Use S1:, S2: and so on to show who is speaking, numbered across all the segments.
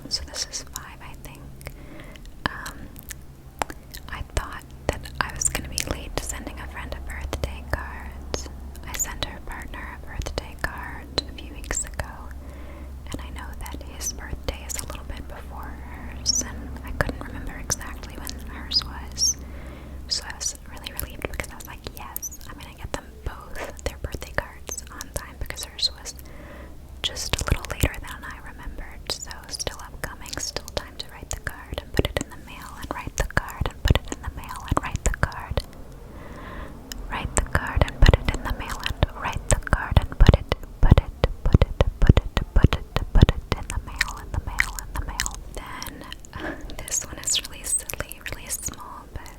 S1: so this is 5, I think. I thought that I was going to be late to sending a friend a birthday card. I sent her partner a birthday card a few weeks ago, and I know that his birthday is a little bit before hers, and I couldn't remember exactly when hers was. So I was really relieved because I was like, yes, I'm going to get them both their birthday cards on time because hers was just a little later than I remembered. So still upcoming, still time to write the card and put it in the mail and write the card and put it in the mail and write the card. Write the card and put it in the mail and write the card and put it in the mail. Then this one is really silly, really small, but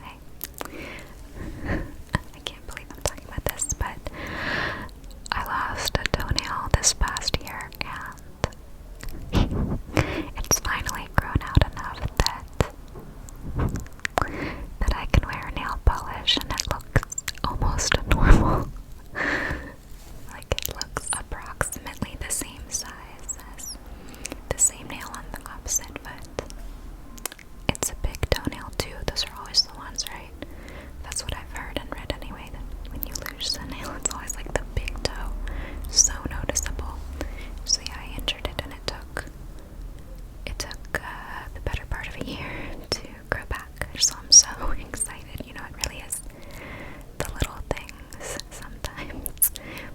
S1: hey, I can't believe I'm talking about this, but I lost a toenail this past year, and it's finally grown out enough that I can wear nail polish, and it looks almost normal. Like, it looks approximately the same size as the same nail on the opposite foot. It's a big toenail too. Those are always the ones, right? That's what I've heard and read anyway, that when you lose a nail, it's always like the big toe. So noticeable. So yeah, I injured it, and it took the better part of a year to grow back. So I'm so excited. You know, it really is the little things sometimes.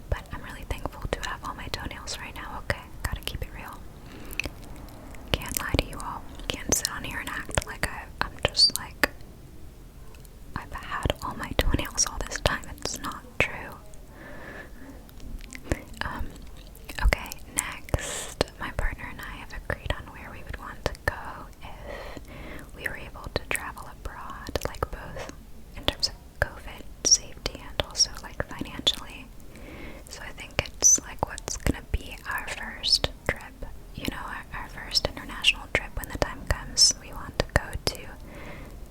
S1: But I'm really thankful to have all my toenails right now. Okay, gotta keep it real. Can't lie to you all. Can't sit on here and act like I'm just like I've had all my toenails all this time. It's not true. Okay, next, my partner and I have agreed on where we would want to go if we were able to travel abroad, like both in terms of COVID safety and also like financially. So I think it's like what's gonna be our first trip, you know, our first international trip when the time comes. We want to go to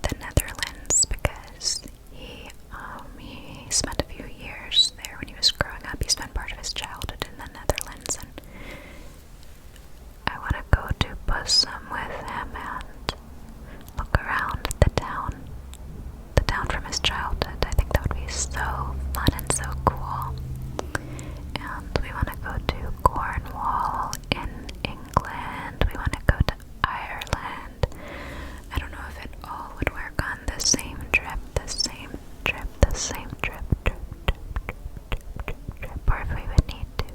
S1: the Netherlands because he spent a few years there when he was growing up. He spent part of his childhood in the Netherlands, and I want to go to Bussum with him and look around the town from his childhood. I think that would be so fun and so cool. And we want to go to Cornwall in England. We want to go to Ireland. I don't know if it all would work on the same trip, or if we would need to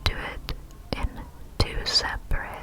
S1: do it in 2 separate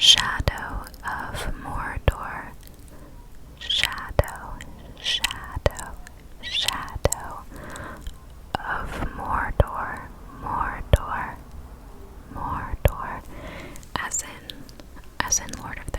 S1: Shadow of Mordor. Shadow, shadow, shadow of Mordor. Mordor, Mordor. As in Lord of